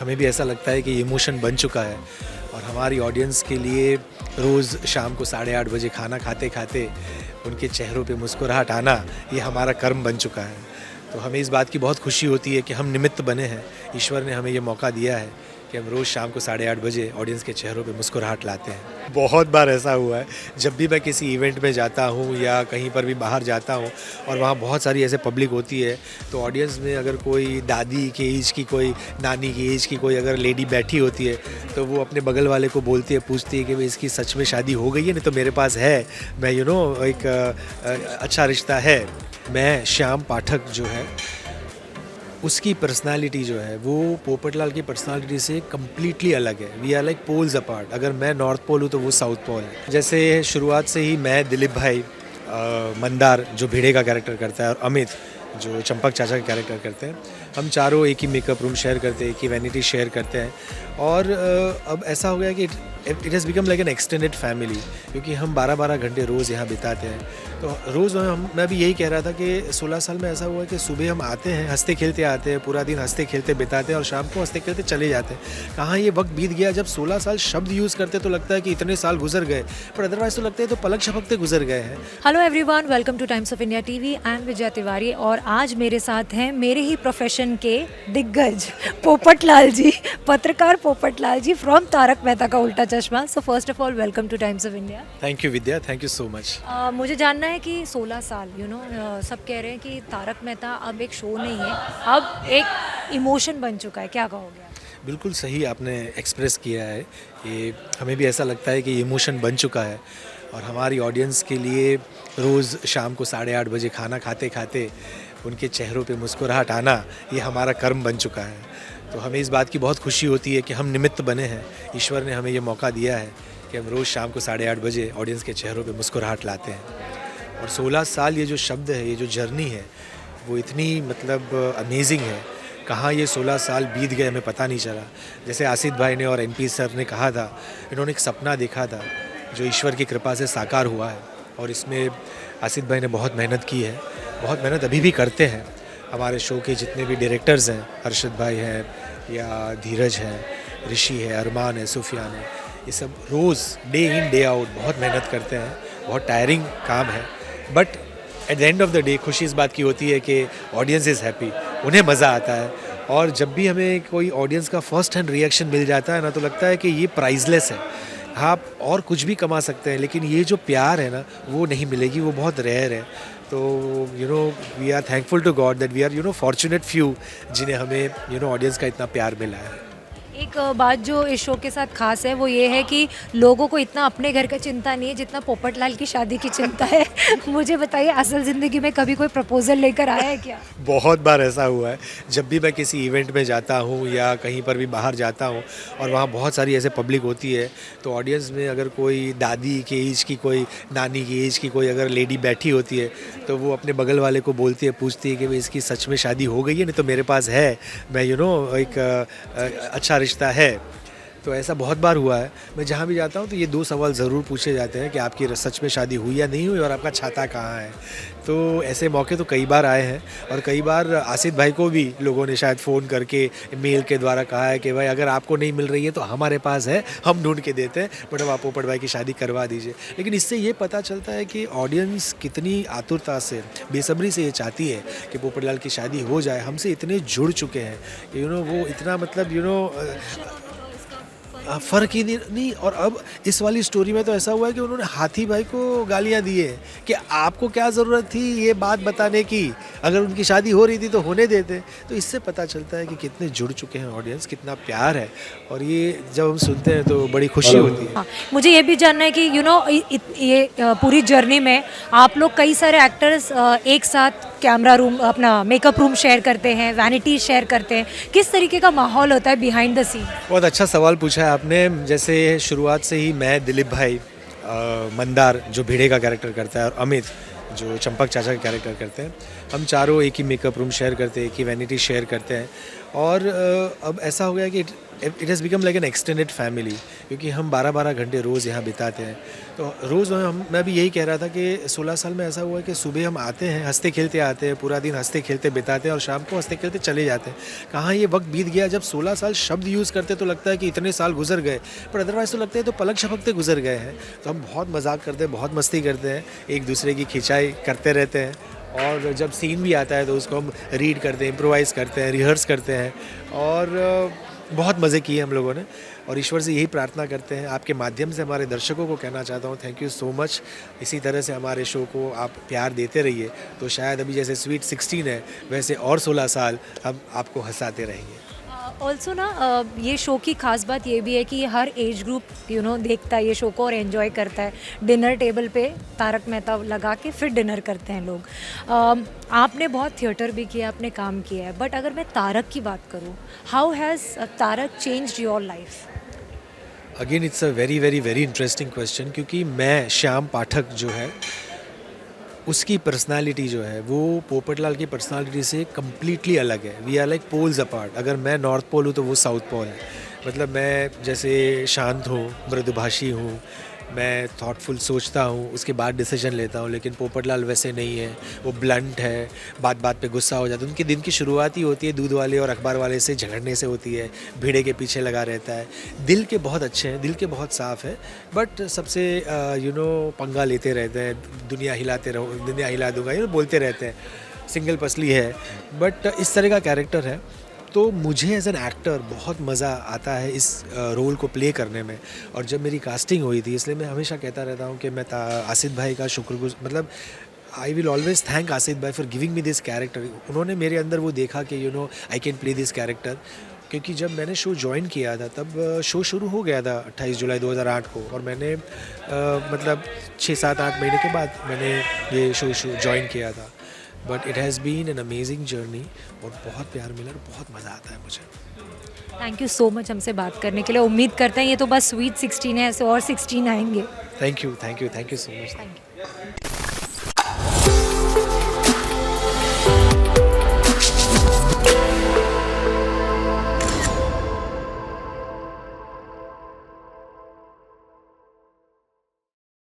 हमें भी ऐसा लगता है कि ये इमोशन बन चुका है और हमारी ऑडियंस के लिए रोज़ शाम को 8:30 बजे खाना खाते खाते उनके चेहरों पे मुस्कुराहट आना ये हमारा कर्म बन चुका है। तो हमें इस बात की बहुत खुशी होती है कि हम निमित्त बने हैं। ईश्वर ने हमें ये मौका दिया है कि हम रोज़ शाम को 8:30 बजे ऑडियंस के चेहरों पे मुस्कुराहट लाते हैं। बहुत बार ऐसा हुआ है, जब भी मैं किसी इवेंट में जाता हूँ या कहीं पर भी बाहर जाता हूँ और वहाँ बहुत सारी ऐसे पब्लिक होती है, तो ऑडियंस में अगर कोई दादी के एज की, कोई नानी की एज की कोई अगर लेडी बैठी होती है, तो वो अपने बगल वाले को बोलती है, पूछती है कि भाई इसकी सच में शादी हो गई है? नहीं तो मेरे पास है, मैं एक अच्छा रिश्ता है। मैं श्याम पाठक जो है, उसकी पर्सनालिटी जो है वो पोपटलाल की पर्सनालिटी से कम्प्लीटली अलग है। We are like poles apart. अगर मैं नॉर्थ पोल हूँ तो वो साउथ पोल है। जैसे शुरुआत से ही मैं, दिलीप भाई, मंदार जो भिड़े का कैरेक्टर करता है और अमित जो चंपक चाचा का कैरेक्टर करते हैं, हम चारों एक ही मेकअप रूम शेयर करते हैं, एक ही वैनिटी शेयर करते हैं। और अब ऐसा हो गया कि it has become like an extended family, क्योंकि हम 12-12 घंटे रोज़ यहाँ बिताते हैं। तो रोज़ मैं भी यही कह रहा था कि 16 साल में ऐसा हुआ कि सुबह हम आते हैं, हंसते खेलते आते हैं, पूरा दिन हंसते खेलते बिताते हैं और शाम को हंसते खेलते चले जाते हैं। कहाँ ये वक्त बीत गया। जब 16 साल शब्द यूज़ करते तो लगता है कि इतने साल गुजर गए, पर अदरवाइज तो लगता है तो पलक झपकते गुजर गए हैं। Hello everyone, welcome two times of India TV. I am Vijaya Tiwari और आज मेरे साथ हैं मेरे ही प्रोफेशन के दिग्गज पोपटलाल जी, पत्रकार पोपटलाल जी फ्रॉम तारक मेहता का उल्टा चश्मा। So first of all welcome two times of India. Thank you Vidya, thank you so much. मुझे जानना है कि 16 साल सब कह रहे हैं कि तारक मेहता अब एक शो नहीं है, अब एक इमोशन बन चुका है, क्या कहोगे आप? बिल्कुल सही आपने एक्सप्रेस किया है कि हमें भी ऐसा लगता है कि ये इमोशन बन चुका है और हमारी ऑडियंस के लिए रोज़ शाम को 8:30 बजे खाना खाते खाते उनके चेहरों पे मुस्कुराहट आना ये हमारा कर्म बन चुका है। तो हमें इस बात की बहुत खुशी होती है कि हम निमित्त बने हैं। ईश्वर ने हमें ये मौका दिया है कि हम रोज़ शाम को 8:30 बजे ऑडियंस के चेहरों पे मुस्कुराहट लाते हैं। और 16 साल ये जो शब्द है, ये जो जर्नी है, वो इतनी मतलब अमेजिंग है। कहाँ ये 16 साल बीत गए हमें पता नहीं चला। जैसे आसिफ भाई ने और एनपी सर ने कहा था, इन्होंने एक सपना देखा था जो ईश्वर की कृपा से साकार हुआ है और इसमें आसिफ भाई ने बहुत मेहनत की है, बहुत मेहनत अभी भी करते हैं। हमारे शो के जितने भी डायरेक्टर्स हैं, अर्शद भाई हैं या धीरज हैं, ऋषि है, अरमान है, सुफियान है, ये सब रोज़ डे इन डे आउट बहुत मेहनत करते हैं। बहुत टायरिंग काम है, but at the end of the day खुशी इस बात की होती है कि ऑडियंस इज़ हैप्पी, उन्हें मज़ा आता है। और जब भी हमें कोई ऑडियंस का फर्स्ट हैंड रिएक्शन मिल जाता है ना, तो लगता है कि ये प्राइसलेस है। आप और कुछ भी कमा सकते हैं, लेकिन ये जो प्यार है ना, वो नहीं मिलेगी, वो बहुत रेयर है। तो we are thankful to God that we are fortunate few जिन्हें हमें ऑडियंस का इतना प्यार मिला है। एक बात जो इस शो के साथ खास है वो ये है कि लोगों को इतना अपने घर का चिंता नहीं है जितना पोपटलाल की शादी की चिंता है। मुझे बताइए, असल ज़िंदगी में कभी कोई प्रपोजल लेकर आया है क्या? बहुत बार ऐसा हुआ है, जब भी मैं किसी इवेंट में जाता हूँ या कहीं पर भी बाहर जाता हूँ और वहाँ बहुत सारी ऐसे पब्लिक होती है, तो ऑडियंस में अगर कोई दादी के एज की, कोई नानी की एज की कोई अगर लेडी बैठी होती है, तो वो अपने बगल वाले को बोलती है, पूछती है कि भाई इसकी सच में शादी हो गई है? नहीं तो मेरे पास है, मैं एक अच्छा रिश्ता है। तो ऐसा बहुत बार हुआ है। मैं जहाँ भी जाता हूँ तो ये 2 सवाल ज़रूर पूछे जाते हैं कि आपकी सच में शादी हुई या नहीं हुई और आपका छाता कहाँ है। तो ऐसे मौके तो कई बार आए हैं और कई बार आसिफ भाई को भी लोगों ने शायद फ़ोन करके, मेल के द्वारा कहा है कि भाई अगर आपको नहीं मिल रही है तो हमारे पास है, हम ढूंढ के देते हैं, बट अब आप पोपट भाई की शादी करवा दीजिए। लेकिन इससे ये पता चलता है कि ऑडियंस कितनी आतुरता से, बेसब्री से ये चाहती है कि पोपटलाल की शादी हो जाए। हमसे इतने जुड़ चुके हैं कि वो इतना मतलब फ़र्क ही नहीं। और अब इस वाली स्टोरी में तो ऐसा हुआ है कि उन्होंने हाथी भाई को गालियां दी है कि आपको क्या ज़रूरत थी ये बात बताने की, अगर उनकी शादी हो रही थी तो होने देते। तो इससे पता चलता है कि कितने जुड़ चुके हैं ऑडियंस, कितना प्यार है, और ये जब हम सुनते हैं तो बड़ी खुशी होती है। हाँ, मुझे ये भी जानना है कि ये पूरी जर्नी में आप लोग कई सारे एक्टर्स एक साथ कैमरा रूम, अपना मेकअप रूम शेयर करते हैं, वैनिटी शेयर करते हैं, किस तरीके का माहौल होता है बिहाइंड द सीन? बहुत अच्छा सवाल पूछा है आपने। जैसे शुरुआत से ही मैं, दिलीप भाई, मंदार जो भिड़े का कैरेक्टर करता है और अमित जो चंपक चाचा का कैरेक्टर करते हैं, हम चारों एक ही मेकअप रूम शेयर करते हैं, एक ही वैनिटी शेयर करते हैं। और अब ऐसा हो गया कि it has become like an extended family, क्योंकि हम 12-12 घंटे रोज़ यहाँ बिताते हैं। तो रोज़ मैं भी यही कह रहा था कि 16 साल में ऐसा हुआ है कि सुबह हम आते हैं, हंसते खेलते आते हैं, पूरा दिन हंसते खेलते बिताते हैं और शाम को हंसते खेलते चले जाते हैं। कहाँ ये वक्त बीत गया। जब 16 साल शब्द यूज़ करते तो लगता है कि इतने साल गुजर गए, पर अदरवाइज़ तो लगता है तो पलक झपकते गुजर गए हैं। तो हम बहुत मजाक करते हैं, बहुत मस्ती करते हैं, एक दूसरे की खिंचाई करते रहते हैं, और जब सीन भी आता है तो उसको हम रीड करते हैं, इम्प्रोवाइज़ करते हैं, रिहर्स करते हैं, और बहुत मज़े किए हम लोगों ने। और ईश्वर से यही प्रार्थना करते हैं, आपके माध्यम से हमारे दर्शकों को कहना चाहता हूँ, थैंक यू सो मच। इसी तरह से हमारे शो को आप प्यार देते रहिए, तो शायद अभी जैसे स्वीट 16 है, वैसे और 16 साल हम आपको हंसाते रहेंगे। ऑल्सो ना ये शो की खास बात ये भी है कि हर एज ग्रुप देखता है ये शो को और एंजॉय करता है। डिनर टेबल पे तारक मेहता लगा के फिर डिनर करते हैं लोग। आपने बहुत थिएटर भी किया, आपने काम किया है, बट अगर मैं तारक की बात करूँ, how has Taarak changed your life? Again it's a very very very interesting question, क्योंकि मैं श्याम पाठक जो है उसकी पर्सनालिटी जो है वो पोपटलाल की पर्सनालिटी से कम्प्लीटली अलग है। We are like poles apart. अगर मैं नॉर्थ पोल हूँ तो वो साउथ पोल है। मतलब मैं जैसे शांत हूँ, मृदुभाषी हूँ, मैं थॉटफुल सोचता हूँ, उसके बाद डिसीजन लेता हूँ, लेकिन पोपटलाल वैसे नहीं है। वो ब्लंट है, बात बात पे गुस्सा हो जाता है। उनके दिन की शुरुआत ही होती है दूध वाले और अखबार वाले से झगड़ने से होती है, भीड़े के पीछे लगा रहता है। दिल के बहुत अच्छे हैं, दिल के बहुत साफ़ है, बट सबसे पंगा लेते रहते हैं, दुनिया हिलाते रहो, दुनिया हिला दूंगा, बोलते रहते हैं, सिंगल पसली है, बट इस तरह का कैरेक्टर है। तो मुझे एज एन एक्टर बहुत मज़ा आता है इस रोल को प्ले करने में। और जब मेरी कास्टिंग हुई थी, इसलिए मैं हमेशा कहता रहता हूँ कि मैं आसिफ भाई का शुक्रगुज़ार, मतलब I will always thank Asif भाई for giving me this character. उन्होंने मेरे अंदर वो देखा कि I can play this character. क्योंकि जब मैंने शो ज्वाइन किया था तब शो शुरू हो गया था 28 जुलाई 2008 को, और मैंने मतलब 6-7-8 महीने के बाद मैंने ये शो ज्वाइन किया था। But it has been an amazing journey, और बहुत प्यार मिला और बहुत मज़ा आता है मुझे। थैंक यू सो मच हमसे बात करने के लिए। उम्मीद करते हैं ये तो बस स्वीट 16 है, ऐसे और 16 आएंगे। Thank you so much. Thank you.